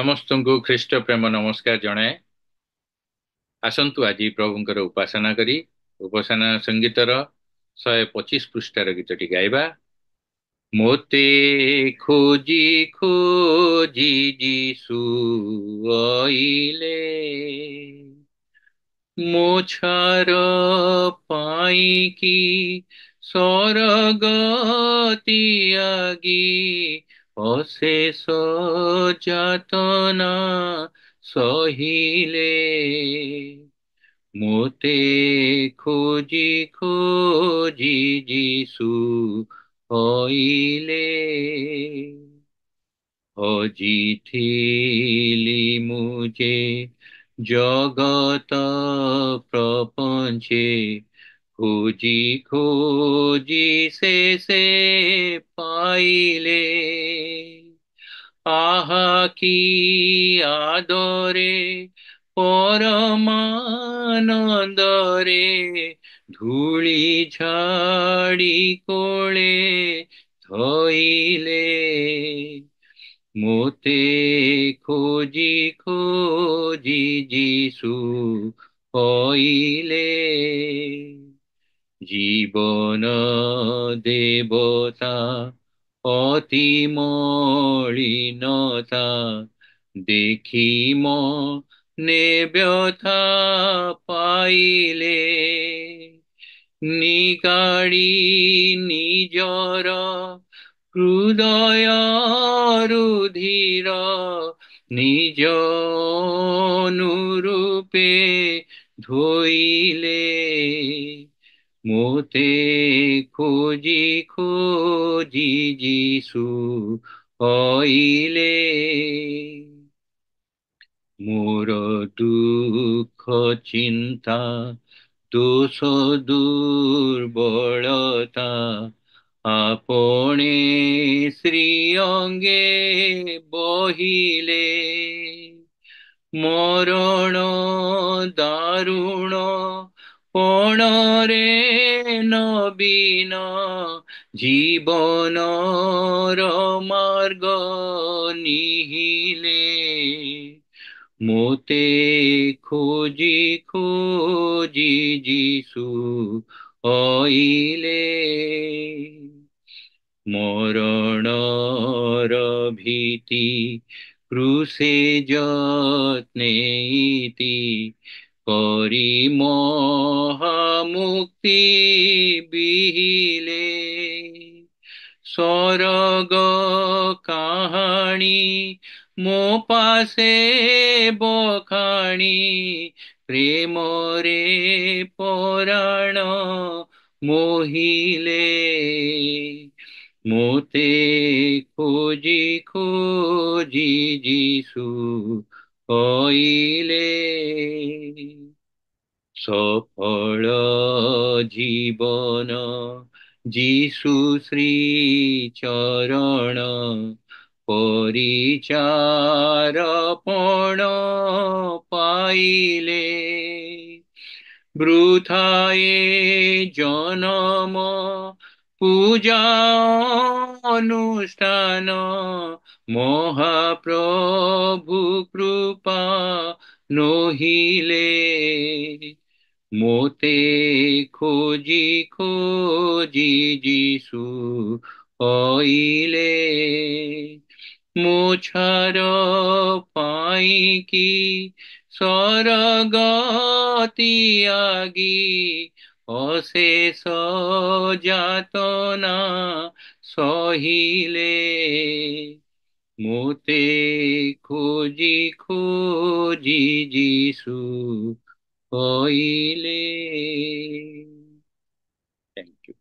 समस्त को ख्रीष्ट प्रेम नमस्कार जनाए। आसतु आज प्रभुंकर उपासना करी उपासना संगीतर 125 पृष्ठार गीतटी गाइबा। मोते खोजी खोजी जीसु आइले, मो छार पाइकी स्वर्गति आगी अशेष जातना सहिले। मोते खोजी खोजी जीसु आइले, हजिथिली मुझे जगत प्रपंचे, खोजी खोजी से पाइले। आहा की आदरे परमानंदरे, धूली झाड़ी कोले धइले। मोते खोजी खोजी जीसु आइले, जीवन देवता अति मलिनता देखी मने व्यथा पाइले। निगाड़ी निजर हृदय रुधिर, निज अनुरूपे धोइले। मोते खोजी खोजी जीसु आइले, मोर दुख चिंता दोष दुर्बलता आपणे श्री अंगे बहिले। मरण दारुण पणरे नवीन, जीवनर मार्ग निहिले। मोते खोजी खोजी जीसु आइले, मरणर भीति क्रूसे जत्नेति, करी महामुक्ति बिहिले। स्वर्ग कहानी मो पासे बखाणी, प्रेम रे पराण मोहिले। मोते खोजी खोजी जीसु आइले, सफल जीवन जीसु श्री चरण, परिचारपण पाइले। वृथाए जन्म पूजा अनुष्ठान, महाप्रभु कृपा नोहिले। मोते खोजी खोजी जीसु आइले, मो छार पाइकी स्वर्गति आगी अशेष जातना सहिले। मोते खोजी खोजी जीसु आइले। Thank you.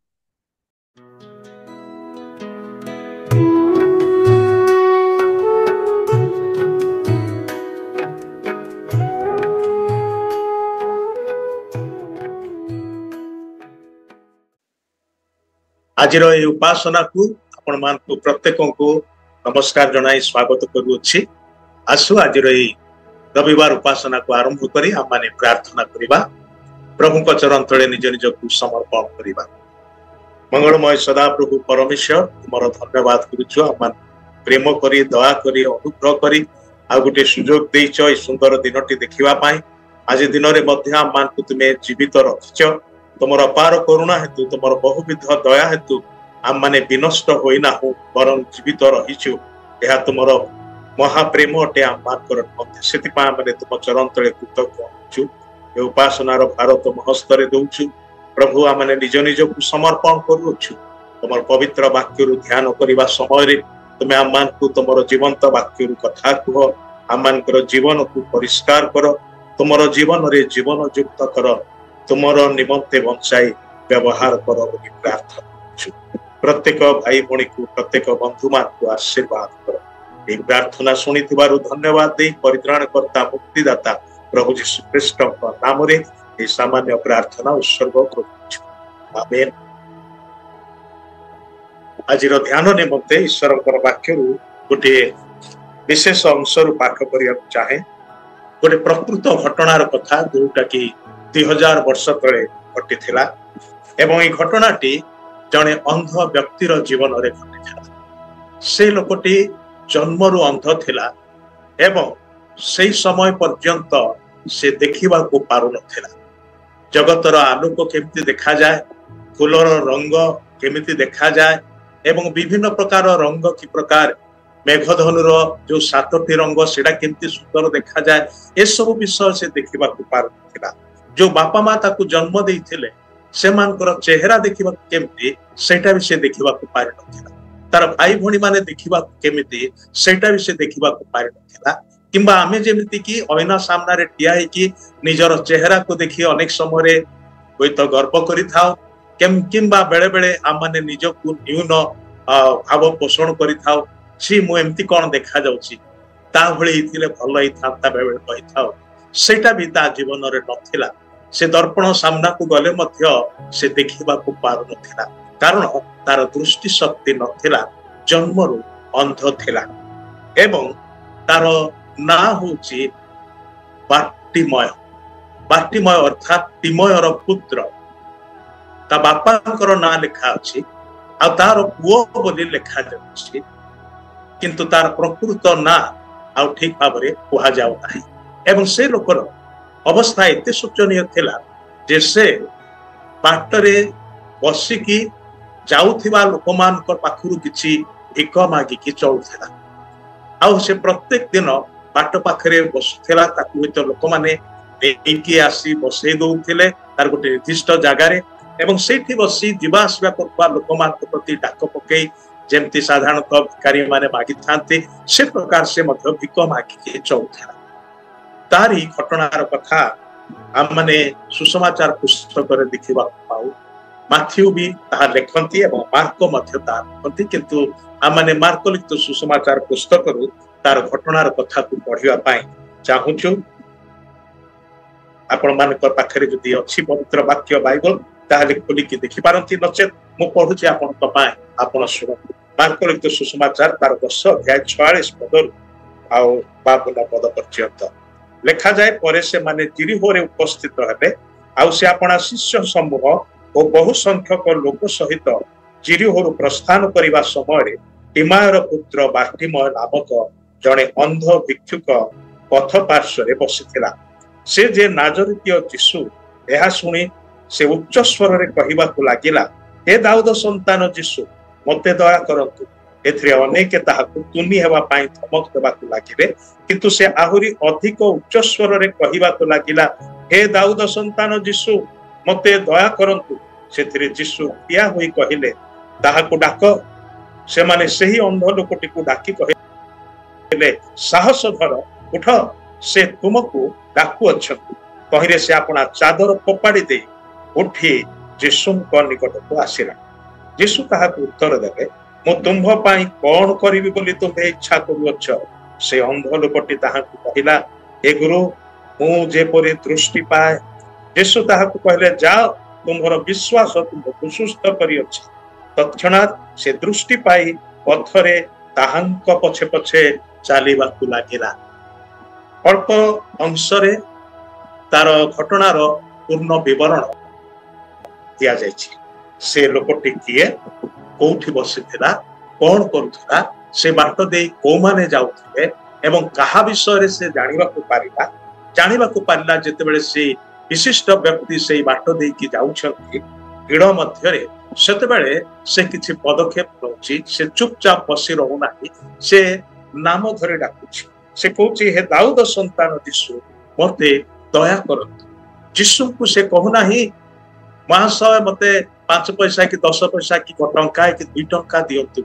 आज उपासना को आपण मान प्रत्येक को नमस्कार जनाई स्वागत करुछि। आसु आज रविवार उपासना को आरंभ करी हम माने प्रार्थना करिबा, प्रभु को चरण तले निज निज को समर्पण करिबा। मंगलमय सदा प्रभु परमेश्वर तुमर धन्यवाद करुछु, हम प्रेम करी दया करी अनुग्रह करी आ गोटे सुजोग देइछ ए सुंदर दिनटी देखिबा पाई आज दिन रे मध्य आम मान को तुमे जीवित रखिछ तुमर अपार करुणा हेतु तुमर बहुविध दया हेतु आम माने विनष्ट होइना हो बरं जीवित रहिछु एहा तुमर महाप्रेम अटे आम मानकर मध्य सेति पा माने तुम चरण तले कृतज्ञ होछु ए उपासनार भार तुम हस्तरे दउछु प्रभु आमने निज निज को समर्पण करूछु तुमर पवित्र वाक्य रु ध्यान करिबा समय रे तुमे आम मान को तुमर जीवंत वाक्य रु कथा कह आम मानकर जीवन को परिष्कार कर तुमर जीवन रे जीवन युक्त कर तुमर निमंते बंचाई व्यवहार कर बोली प्रार्थना करछु प्रत्येक भाई भणी को प्रत्येक बंधु मान को आशीर्वाद कर ए प्रार्थना सुनी थिबारु धन्यवाद दे परित्राण करता मुक्तिदाता प्रभु यीशु ख्रीष्ट नाम रे ए सामान्य प्रार्थना उत्सर्ग करूछु आमेन। आज ध्यान निमंते ईश्वर वाक्य गोटे विशेष अंश पाठ करिया चाहे गोटे प्रकृत घटनार कथा जोटा कि 2000 वर्ष तले घटी थिला एवं ए घटनाटी जने अंध व्यक्तिर जीवन रे घटी थिला से लोकटी जन्मरु अंध थिला एवं से समय पर्यंत से देखिबा को पारु नथिला जगतर आलोक केमिति देखा जाए फूलर रंग केमिति देखा जाए एवं विभिन्न प्रकार रंग की प्रकार मेघधनुर जो 7टी रंग सेटा केमिति सुंदर देखा जाए ए सब विषय से देखिबा को पारु नथिला जो बापा माँ ताकू जन्म देइथिले से मानकर चेहरा देखिबा केमिति सेटा भी से देखिबा को पारु नथिला तार भाई भणी माने देखिबा केमिति सेटा भी से देखिबा को पारु नथिला किंबा आमे जेमिति कि आईना सामना रे टिया है कि निजर चेहरा को देखि अनेक समय रे कोई तो गर्व करि थाओ किंबा बेले बेले आम माने निज को न्यून भाव पोषण करि थाओ छी मु एमति कोन देखा जाउची ता भली हिथिले भल हि थांता बेले कहि थाओ सेटा भी ता जीवन रे नथिला से दर्पण सामना को गले मध्य से देखिबा को पारु नथिला कारण तार दृष्टि शक्ति नथिला जन्मरु अंध थिला एवं तार ना होची बाटिमय बाटिमय अर्थात तिमयर पुत्र ता बापांकर ना लिखा अछि आ तार पुओ बोली लिखा जाउछि किंतु तार प्रकृत ना आ ठीक भाबरे कुहा जाउ नाही एवं से लोकर अवस्था एते शोचनीय थिला जे से बाटरे बसिकी जाउथिबा लोकमानकर पाखरु किछि भिक मागी कि चलुथिला आ से प्रत्येक दिन बाट पाखरे बसुथिला ताकू तो लोक माने नेकी आसी बसई दउथिले तार गोटे निर्दिष्ट जगार एवं सेठी बसी जीवा आसवा करबा लोक मान प्रति डाक पकई जेमती साधारणतः भिखारी माने मागी थांते से प्रकार से मध्य भिक मागी के चलुथिला तारी घटनार कथा आम माने सुसमाचार पुस्तक रे देखिबा पाऊ माथ्यू भी ताहा लेखंती एवं मार्क मध्य ताहा लेखंती किंतु आम माने मार्क लिखित सुसमाचार पुस्तक रु तार घटनार कथा को पढ़िबा पाई चाहूछु आपण मानकर पाखरे जदि अछि पवित्र वाक्य बाइबल ताहले खोली के देखि पारंती नचेत मु पढुछि आपण तो पाए आपण सुन मार्क लिखित सुसमाचार तार 10 अध्याय 46 पद आ 52 पद पर्यंत लेखा जाए परे से माने जिरिहोरे उपस्थित हेले आ से आपण शिष्य समूह और बहु संख्यक लोक सहित जिरिहोरु प्रस्थान करिबा समय तिमायर पुत्र बाटिमय नामक जने अंध भिक्षुक पथ पार्श्व बसिथिला से जे नाजरीय यीशु एहा सुनी से उच्च स्वर रे कहिबा को लागिला हे दाऊद संतान यीशु मते दया करंतु एथरे अनेक ताहाकु तुनी हेबा पाई धमक देबा को लागिले किंतु से आहुरी अधिक उच्च स्वर रे कहिबा को लागिला हे दाऊद संतान यीशु मते दया करंतु सेथरे यीशु किया होई कहिले ताहाकु डाक से माने सही अंध लोकटी को डाकी कहिले साहस धर उठ से तुमको डाकू अछंतु कहिरे से अपना चादर पपाड़ी दे उठी यीशु को निकट को आसिला यीशु ताहाकु उत्तर देले मु तुम्भ पाई कोन करिवि बोली तुमे इच्छा करूअछ से अंध लोकटी ताहाकु कहिला हे गुरु मु जे परि दृष्टि पाए यीशु ताहाकु कहले जाओ तुम्हर विश्वास तुमको सुस्थ करी अछि तत्क्षणात से दृष्टि पाई पथरे ताहांक पछे पछे चालिबा को लागिला अल्प अंशरे तार घटनार पूर्ण विवरण दिया जायछि से लोकटी किए कोठी बसिथिला कोन करूथिला से बाट दे को माने जाउथिले एवं कहा विषय से जानिबाकु पारिला जेतेबेले से विशिष्ट व्यक्ति से बाट देकी जाउछंती भिड़ मध्यरे सेतेबेले से किछि पदक्षेप नउछि से चुपचाप बसी रहू नाही से नाम धरे डाकुछि से कहूछि हे दाऊद संतान यीशु मते दया करंतु यीशु को से कहू नाही महाशय मते 5 पैसा कि 10 पैसा कि टंका कि 2 टंका दियंतु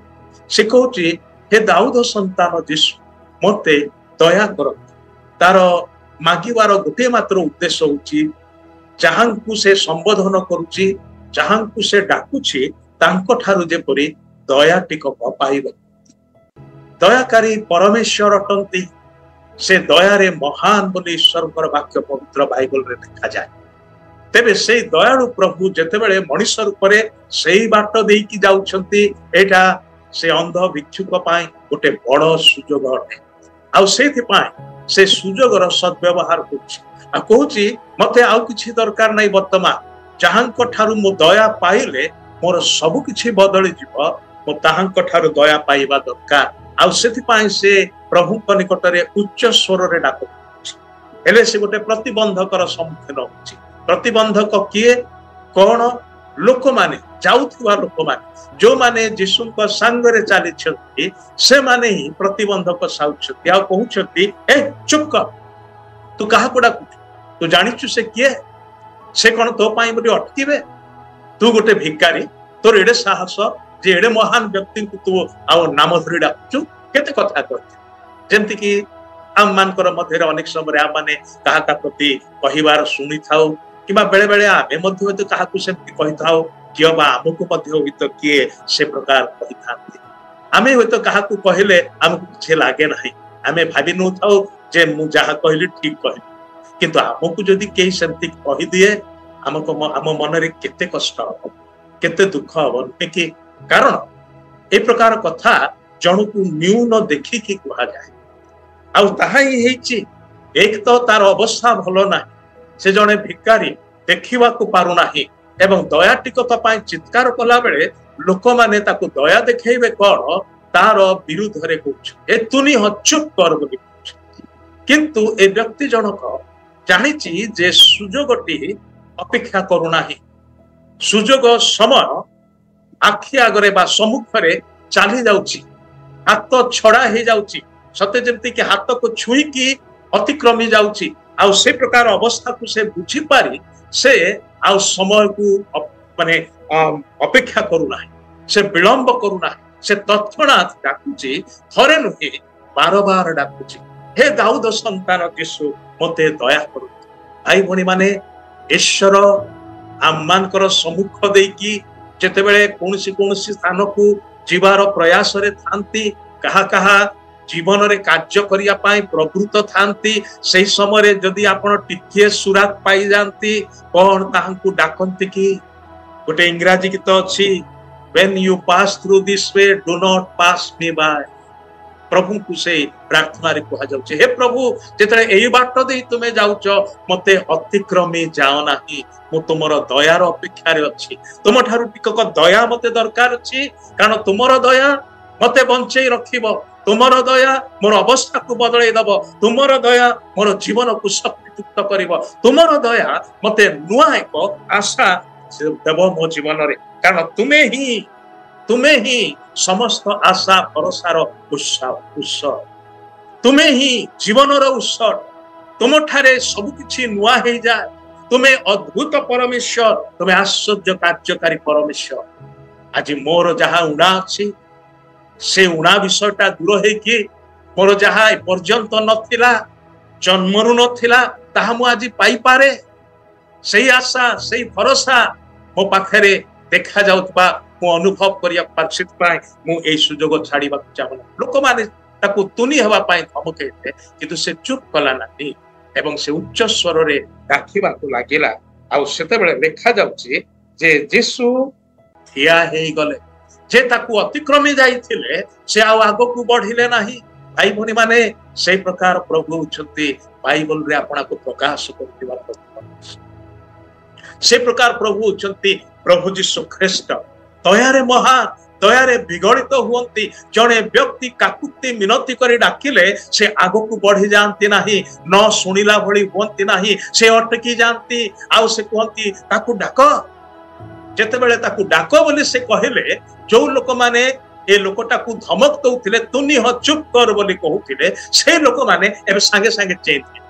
से कहूछि हे दाऊद संतान यीशु मते दया करंतु तार मागिवार गोटे मात्र उद्देश्य होची जहांकु से संबोधन करूची जहांकु से डाकुची तांको ठारु जेपरि दया टिकक पाइब दयाकारी परमेश्वर अटंती से दया रे महान बोली ईश्वर वाक्य पवित्र बाइबल रे लिखा जाए तेबे से दयालु प्रभु जेतेबेले मनुष्य रूप रे सेही बाट देकी जाउछंती एटा से अंध भिक्षुक पाई गोटे बड़ सुजोग अटे आ सेथि पाई से सुजोगर सद्व्यवहार करुछि आ कहूछि मते आउ किछि दरकार नै वर्तमान जहांको ठारु मो दया पाइले मोर सब किछि बदली जीव मो ताहांको ठारु दया पाइबा दरकार आ सेथि पाई से प्रभुक निकट रे उच्च स्वर रे डाक हेले से गोटे प्रतिबंधकर सम्मुखीन होछि प्रतिबंधक किए कोन लोक माने जाउथुवा लोक माने जो माने यीशु को संग रे चाली छथि से माने ही प्रतिबंधक साउछथि आ कहउछथि ए चुप कर तू काहा को डाकु तू जानिछु से किए से कोन तो पाई बोली अटकीबे तू गोटे भिखारी तोर एडे साहस जे एडे महान व्यक्ति को तू आ नाम धरि डाकु केते कथा करथि जेंति कि आम मानकर मध्य अनेक समय आ माने काहा का प्रति कहिवार सुनि थाउ किबा बेले बेले आमे मध्य तो काहा को सेमति कहि थाउ कियो बा हमकु मध्य होइत किए से प्रकार कहि थांती आमे होइत काहा को कहले हमकु किछ लागे नाही आमे भाबी नु थाउ जे मु जहा कहली ठीक कहली किंतु हमकु जदी केही सेमति कहि दिए हमको हम मन रे केते कष्ट हो केते दुख हो कि कारण ए प्रकार कथा जणकु न्यून देखि कि कहा जाए आ ताहा ही हेची एक तो तार अवस्था भलो नाही से जने भिकारी देखिबा को पारु नाही एवं दया टिकक पाई चित्कार कला बेले लोक माने ताको दया देखेबे कोन तार विरुद्ध रे कहछ ए तुनी हचुप कर बोली किंतु ए व्यक्ति जनक जानिछि जे सुजोगटी अपेक्षा करू नाही सुजोग समय आखि आगरे बा सम्मुख रे चाली जाउछि हाथ छड़ा हे जाउछि सते जेमति कि हाथ को छुई की अतिक्रमी जाउछि आ से प्रकार अवस्था को से बुझी पारी से आ समय को माने अपेक्षा करू नाही से विलंब करू नाही से तत्क्षणात डाकुछि थरे नुहे बार बार डाकुछि हे दाऊद संतान यीशु मते दया करू भाई भणी माने ईश्वर आममानकर सम्मुख देकी जेतेबेले कोनसी स्थान को जीवार प्रयास रे थांती कहा कहा जीवन रे कार्य करिया पाई प्रवृत्त थांती सही समय जदि आपण टिके सुरात पाई जानती कोन ताहंकु डाकंती कि गोटे इंग्रजी गीत अछि when you pass through this way do not pass me by प्रभु को से प्रार्थना रे कहा जाउछे हे प्रभु जेतरे एई बाट दे तुमे जाउछो मते अतिक्रमी जाओ नाही मु तुमरो दयार अपेक्षा रे अछि तुम ठारु टिकक दया मते दरकार अछि कारण तुमरो दया मते बंचै रखिबो तुमरो दया मोर अवस्था को बदलै दबो तुमरो दया मोर जीवन को शक्तियुक्त करिवो तुमरो दया मते नुआ एक आशा देबो मो जीवन रे कारण तुमे ही समस्त आशा भरोसार उत्स तुमे ही जीवनर उत्स तुम ठारे सब किछि नुआ हे जाय तुमे अद्भुत परमेश्वर तुमे आश्चर्य कार्यकारी परमेश्वर आज मोर जहा उणा अछि से उणा विषयटा दूर है कि मोर जहा पर्यंत नथिला जन्मरु नथिला ताहा मु आज पाई पारे सही आशा सही भरोसा मो पाखरे देखा जाउतबा मु अनुभव करिया पाछित पाए मु ए सुजोग छाड़ीबा चाहना लोक माने ताकू तुनी हवा पाए धमकेते किंतु से चुप कला नाही एवं से उच्च स्वर रे डाकिबा को लागिला आ सेते बेले देखा जाउची जे यीशु थिया हेई गले जे ताकू अतिक्रमी जाइथिले से आ आगो को बढ़िले नाही भाई भनी माने से प्रकार प्रभु उछती बाइबल रे आपना को प्रकाश करथिबा से प्रकार प्रभु उछती प्रभु यीशु ख्रीष्ट दया रे महान दयारे विगलित हुअन्ति जणे व्यक्ति काकुति मिनती करी डाकिले से आगकु बढ़ी जाती नाही न सुनिला भली हुअन्ति नाही से अटकी जाती आउ से कहती ताकु डाक जेतेबेले ताकु डाक बोली से कहले जो लोक माने ए लोकटा को धमक दउथिले तुनी ह चुप कर बोली कहउथिले से लोक माने एबे संगे संगे चेंज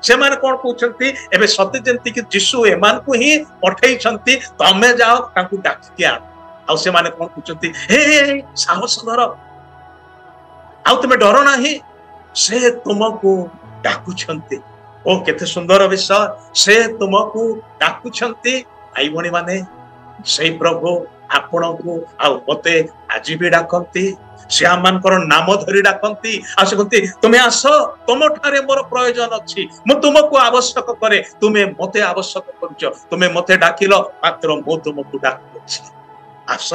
से माने कोन कहउछंती एबे सत्य जंती कि यीशु एमान को ही पठै छंती तमे जाओ ताकु डाक के आ आउ से माने कोन कहउछंती हे साहस धर आउ तमे डर नाही से तुमको डाकु छंती ओ केते सुंदर विषय से तुमको डाकु छंती आई भणी माने से प्रभु आपण को आउ मते आज भी डाकंती से आमनकर नाम धरी डाकंती आ से कहती तुमे आस तुम ठारे मोर प्रयोजन अछि मु तुमको आवश्यक करे तुमे मते आवश्यक करछ तुमे मते डाकिलो मात्र मु तुमको डाकुछि आस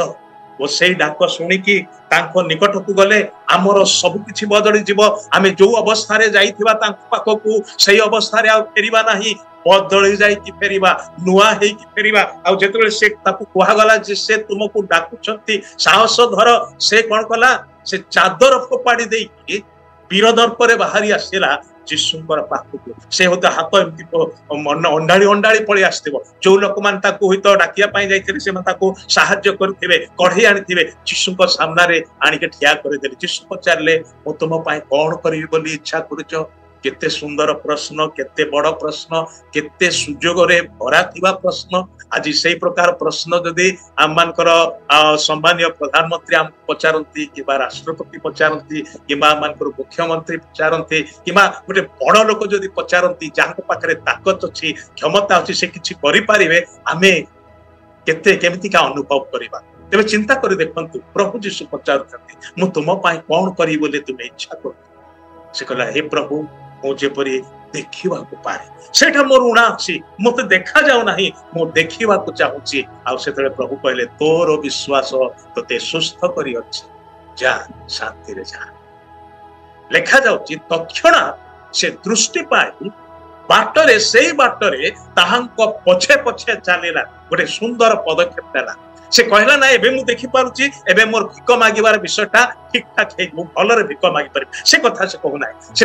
वो से डाक सुनी कि तांको निकट को गले आमर सब किछि बदली जीवो आमे जो अवस्था रे जाईथिबा तांको पाखकू सेही अवस्था रे आ फेरिबा नाही बदली जाई कि फेरिबा नुआ हेई कि फेरिबा आ जेतबे से ताकू कोहा गला जे से तुमको डाकुछंती साहस धर से कोन कला से चादर फोपाड़ी देई कि वीरदर्प रे बाहरी आसीला जिसुंकर पाखकू से होता हाथ एमती अंडाळी अंडाळी पळी आस्थिबो जो लोक मान ताकू होइतो डाकिया पई जाईथिले से ताकू सहाय्य करथिबे कढई आनिथिबे जिसुंकर सामना रे आनिके ठिया कर देले जिसु पचारले मो तुम पई कोन करिवि बोली इच्छा करूचो केते सुंदर प्रश्न केते बड़ प्रश्न केते सुजोग रे भरा थिबा प्रश्न आज से प्रकार प्रश्न जदि आममानकर सम्मानीय प्रधानमंत्री आम पचारंती किबा राष्ट्रपति पचारंती किबा आममानकर मुख्यमंत्री पचारंती किबा गोटे बड़ लोक जदि पचारंती जाहां पाखरे ताकत अछि क्षमता अछि से किछि करि पारिबे आमे केते केमिति का अनुभव करिबा तेबे चिंता करि देखंतु प्रभु यीशु पचारथि मु तुम पई कोन करि बोले तुमे इच्छा कर से कहला हे प्रभु मो जेपरी देखिबा को पाए सेटा मोर उणा अछि मते देखा जाउ नाही मो देखिबा को चाहूची आ सेतले प्रभु कहले तोर विश्वास तते सुस्थ करी अछि जा शांति रे जा लेखा जाउची तक्षणा से दृष्टि पाई बाटरे सेई बाटरे ताहांको पछे पछे चलेला गोटे सुंदर पदक्षेप नेला से कहला ना एबे मु देखि पारुची एबे मोर भिक मागिबार विषयटा ठीक ठाक हे मु भलरे भिक मागि पारि से कथा से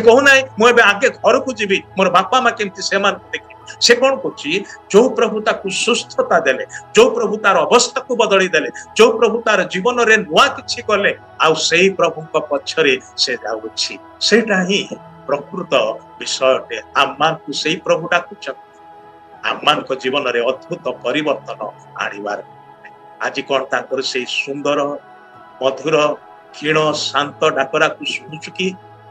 कहू नाय मु एबे आगे घर को जीवी मोर बापा मा केमति सेमान देखि से कोन कोची जो प्रभु ताकू सुस्थता देले जो प्रभु तार अवस्था को बदली देले जो प्रभु तार जीवन रे नुआ किछि करले आ सेही प्रभु को पछरे से जाउछि सेटा ही प्रकृत विषयटे आमान को सेही प्रभु डाकुछ आमान को जीवन रे अद्भुत परिवर्तन आनिबार आज कौन ताकर से सुंदर मधुर क्षीण शांत डाकरा को शुणुचु कि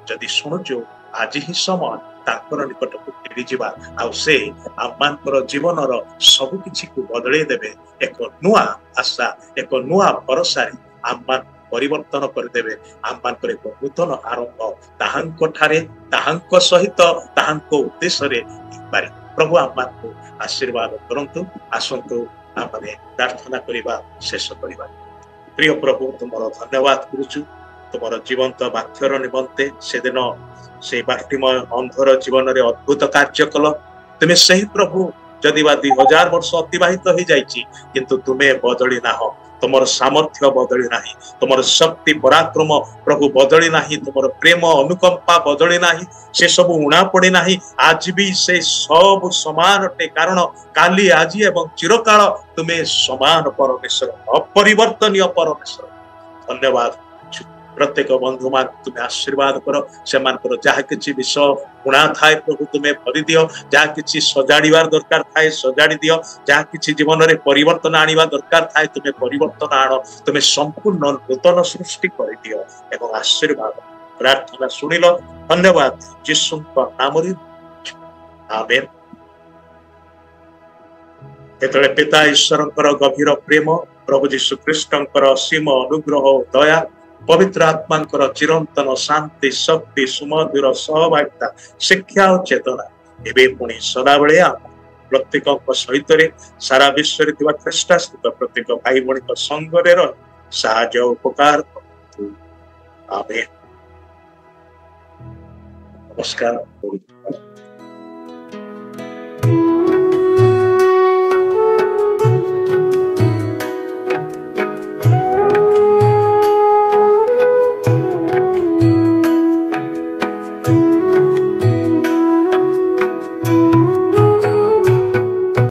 जदि शुणुचु आज ही समय ताकर निकट को फेरी जिबा आ से आमानकर जीवनर सब किछि को बदले देबे एक नुआ आशा एक नुआ भरोसा आमान परिवर्तन कर देबे आमानकर एक नूतन आरंभ ताहांको ठारे ताहांको सहित ताहांको उद्देश्य रे पारे प्रभु आमान को आशीर्वाद करंतु आसंतु आपने प्रार्थना करिबा शेष करिबा प्रिय प्रभु तुमरो धन्यवाद करूछु तुमरो जीवंत वाक्यर निमंते से दिन से बाटिमय अंधर जीवन रे अद्भुत कार्य कल तुमे सही प्रभु जदि बा 2000 वर्ष अतिबाहित हो जाईची किंतु तुमे बदली ना हो तुमर सामर्थ्य बदली नाही तुमर शक्ति पराक्रम प्रभु बदली नाही तुमर प्रेम अनुकंपा बदली नाही से सब उणा पड़े नाही आज भी से सब समान अटे कारण काली आज एवं चिरकाल तुमे समान परमेश्वर अपरिवर्तनीय परमेश्वर धन्यवाद प्रत्येक बंधु मान तुम्हें आशीर्वाद कर से जहाँ किसी विषय गुणा थाए प्रभु तुम्हें भरी दियो जहाँ किसी सजाड़ीबार दरकार थाए सजाड़ी दियो जहाँ किसी जीवन में परिवर्तन आनिबा दरकार थाए तुम्हें परिवर्तन आण तुम्हें संपूर्ण नूतन सृष्टि कर दियो एवं आशीर्वाद प्रार्थना सुनिल धन्यवाद यीशु नाम आमेन। एतले पिता ईश्वरंकर गभीर प्रेम प्रभु यीशु ख्रीष्टंकर असीम अनुग्रह दया पवित्र आत्मांकर चिरंतन शांति शक्ति सुमधुर सहभागिता शिक्षा और चेतना एवं पुणी सदाबले प्रत्येक सहित सारा विश्व में ख्रीष्टाश्रित प्रत्येक भाई भणी संगरे साहाय्य उपकार आमेन। नमस्कार।